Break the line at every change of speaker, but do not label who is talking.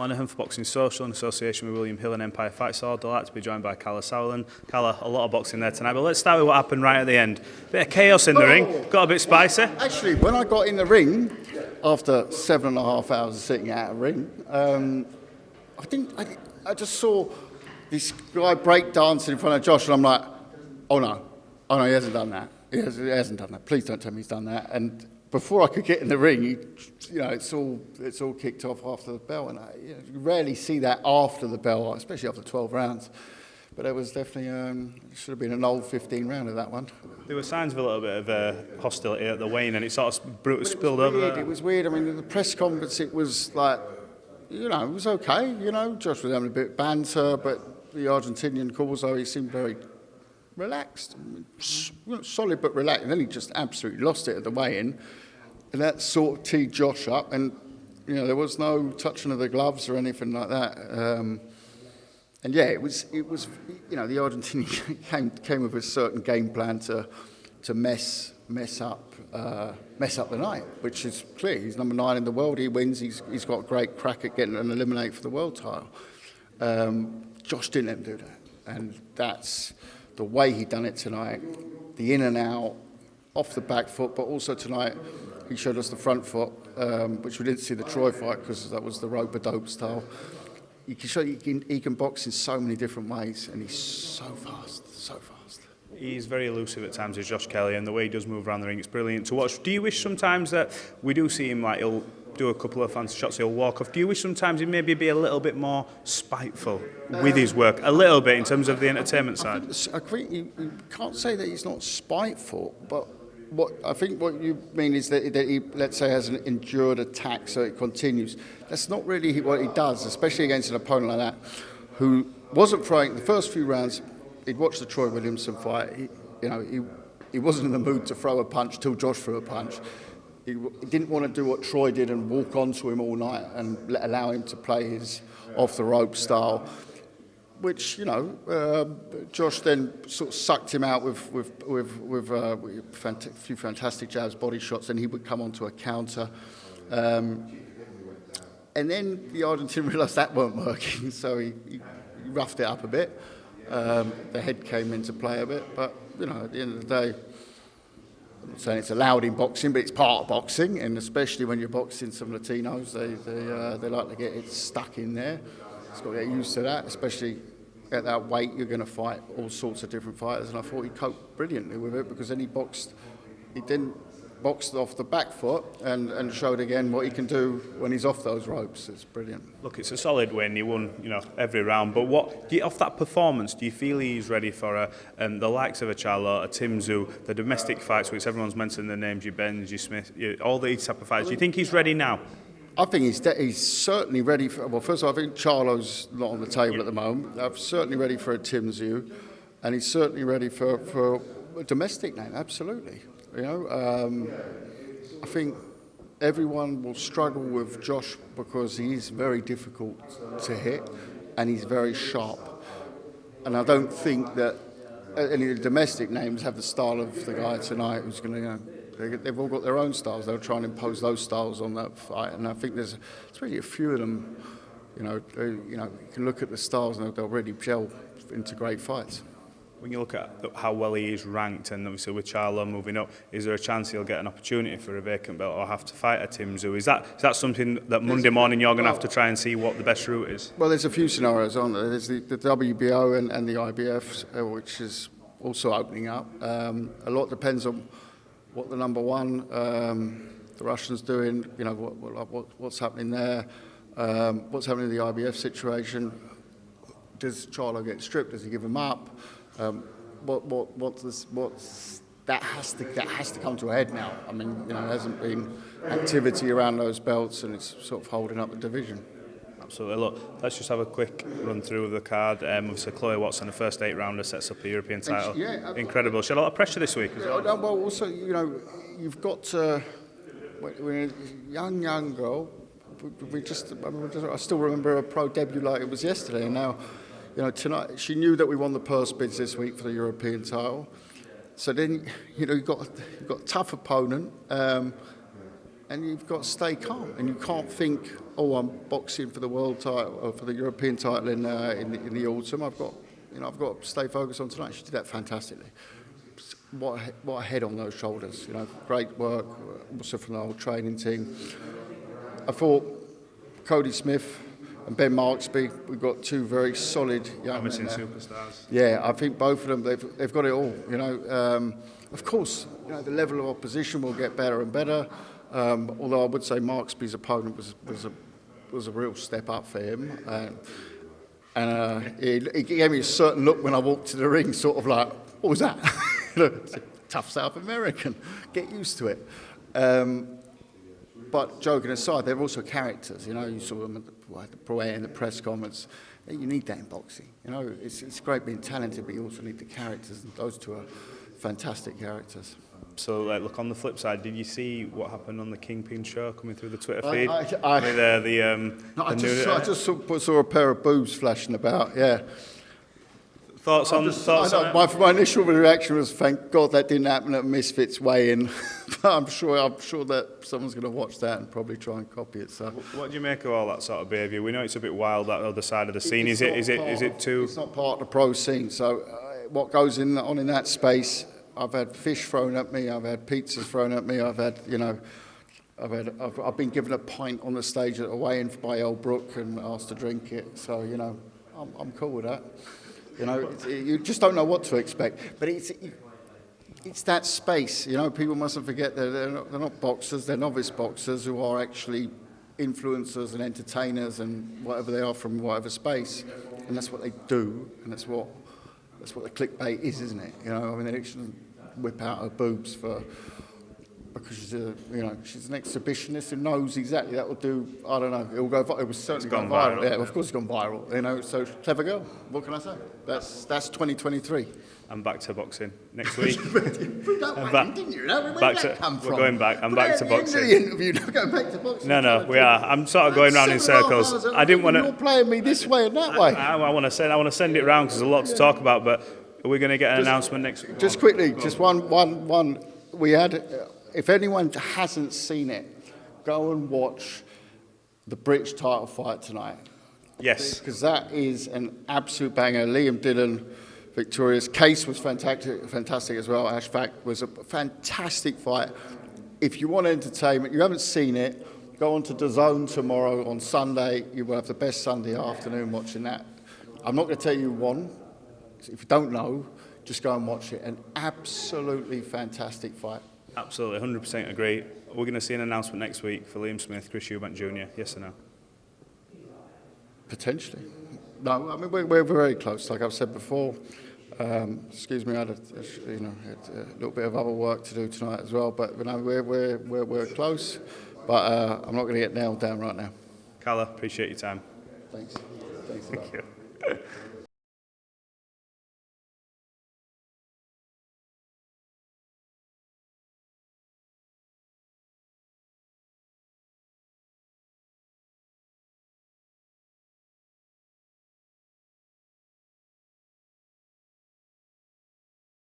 Lenihan for Boxing Social in association with William Hill and Empire Fight Sword. Delighted to be joined by Kalle Sauerland. Kalle, a lot of boxing there tonight, but let's start with what happened right at the end. Bit of chaos in the ring, got a bit spicy.
Actually, when I got in the ring, after 7.5 hours of sitting out of the ring, I just saw this guy break dancing in front of Josh, and I'm like, oh no, he hasn't done that. He hasn't done that. Please don't tell me he's done that. And before I could get in the ring, it's all kicked off after the bell, and you rarely see that after the bell, especially after 12 rounds. But it was definitely should have been an old 15 round of that one.
There were signs of a little bit of hostility at the weigh-in, and it sort of spilled over there.
It was weird. I mean, in the press conference, it was like, it was okay. Josh was having a bit of banter, but the Argentinian Corzo, he seemed very relaxed, solid but relaxed. And then he just absolutely lost it at the weigh-in. And that sort of teed Josh up, and there was no touching of the gloves or anything like that. And yeah, it was the Argentinian came with a certain game plan to mess up the night, which is clear. He's number 9 in the world. He wins. He's got a great crack at getting an eliminate for the world title. Josh didn't let him do that, and that's the way he done it tonight. The in and out, off the back foot, but also tonight. He showed us the front foot, which we didn't see the Troy fight because that was the rope-a-dope style. He can box in so many different ways, and he's so fast.
He's very elusive at times, is Josh Kelly, and the way he does move around the ring, it's brilliant to watch. Do you wish sometimes that we do see him, like he'll do a couple of fancy shots, he'll walk off? Do you wish sometimes he'd maybe be a little bit more spiteful with his work, a little bit in terms of the entertainment side?
I think you can't say that he's not spiteful, but what you mean is that he, let's say, has an endured attack, so it continues. That's not really what he does, especially against an opponent like that, who wasn't throwing the first few rounds. He'd watched the Troy Williamson fight. He wasn't in the mood to throw a punch till Josh threw a punch. He didn't want to do what Troy did and walk onto him all night and allow him to play his off the rope style, which Josh then sort of sucked him out with a few fantastic jabs, body shots, and he would come onto a counter. And then the Argentine realised that weren't working, so he roughed it up a bit. The head came into play a bit, but at the end of the day, I'm not saying it's allowed in boxing, but it's part of boxing, and especially when you're boxing some Latinos, they like to get it stuck in there. It's got to get used to that, especially at that weight. You're going to fight all sorts of different fighters, and I thought he coped brilliantly with it because then he didn't box off the back foot and showed again what he can do when he's off those ropes. It's brilliant.
Look, it's a solid win. He won, every round. But off that performance, do you feel he's ready for the likes of a Charlo, a Tim Tszyu, the domestic fights, which everyone's mentioned the names, your Benz, your Smith, all these type of fights? Do you think he's ready now?
I think he's certainly ready for. Well, first of all, I think Charlo's not on the table at the moment. I'm certainly ready for a Tim Tszyu, and he's certainly ready for a domestic name. Absolutely. I think everyone will struggle with Josh because he's very difficult to hit and he's very sharp. And I don't think that any of the domestic names have the style of the guy tonight who's going to, they've all got their own styles. They'll try and impose those styles on that fight. And I think there's really a few of them, you can look at the styles and they'll really gel into great fights.
When you look at how well he is ranked, and obviously with Charlo moving up, is there a chance he'll get an opportunity for a vacant belt or have to fight a Tim Tszyu? Is that something that Monday morning you're going to have to try and see what the best route is?
Well, there's a few scenarios on there. There's the WBO and the IBF, which is also opening up. A lot depends on what the number one, the Russians doing. What's happening there? What's happening in the IBF situation? Does Charlo get stripped? Does he give him up? That has to come to a head now. I mean, there hasn't been activity around those belts, and it's sort of holding up the division.
Absolutely. Look, let's just have a quick run through of the card. Obviously, Chloe Watson, the first 8-rounder, sets up a European title. Incredible. She had a lot of pressure this week as well.
Well, also, you've got when a young girl I still remember her pro debut like it was yesterday, and now, tonight she knew that we won the purse bids this week for the European title. So then, you've got a tough opponent, and you've got to stay calm, and you can't think, oh, I'm boxing for the world title or for the European title in the autumn. I've got to stay focused on tonight. She did that fantastically. What a head on those shoulders. Great work also from the whole training team. I thought Cody Smith and Ben Marksby, we've got two very solid young men there.
Superstars.
Yeah, I think both of them, they've got it all. Of course, the level of opposition will get better and better. Although I would say Marksby's opponent was a real step up for him, and he gave me a certain look when I walked to the ring, sort of like, what was that? Tough South American, get used to it. But joking aside, they're also characters. You saw them at the pro in the press conference. You need that in boxing. It's great being talented, but you also need the characters, and those two are fantastic characters.
So, look, on the flip side, did you see what happened on the Kingpyn show coming through the Twitter feed?
I just saw a pair of boobs flashing about, yeah.
Thoughts on it?
My initial reaction was, thank God that didn't happen at Misfits weigh-in. But I'm sure that someone's going to watch that and probably try and copy it. So,
what do you make of all that sort of behaviour? We know it's a bit wild, that other side of the scene. Is it too?
It's not part of the pro scene. So, what goes on in that space? I've had fish thrown at me. I've had pizzas thrown at me. I've been given a pint on the stage at a weigh-in by El Brook and asked to drink it. So I'm cool with that. You just don't know what to expect. But it's that space. People mustn't forget that they're not boxers. They're novice boxers who are actually influencers and entertainers and whatever they are from whatever space, and that's what they do, and that's what the clickbait is, isn't it? They shouldn't whip out her boobs because she's she's an exhibitionist who knows exactly that will do. I don't know. It will go. It was certainly gone viral. Yeah, of course it's gone viral. So clever girl. What can I say? That's 2023.
I'm back to boxing next week.
That went, didn't you? Where did that come from?
We're going back. I'm back to boxing.
The interview, not going back to boxing.
No, we are. I'm sort of going round in circles. I didn't want to.
You're playing me this way and that way.
I want to send it round because there's a lot to talk about. But are we going to get an announcement next week?
Just quickly, just one. We had. If anyone hasn't seen it, go and watch the British title fight tonight.
Yes.
Because that is an absolute banger. Liam Dillon, victorious. Case was fantastic as well. Ashfaq was a fantastic fight. If you want entertainment, you haven't seen it, go on to DAZN tomorrow on Sunday. You will have the best Sunday afternoon watching that. I'm not going to tell you who won. If you don't know, just go and watch it. An absolutely fantastic fight.
Absolutely, 100% agree. We're going to see an announcement next week for Liam Smith, Chris Eubank Jr. Yes or no?
Potentially. No, I mean we're very close. Like I've said before. Excuse me, I had a little bit of other work to do tonight as well. But we're close. But I'm not going to get nailed down right now.
Kalle, appreciate your time.
Thanks.
Thank you.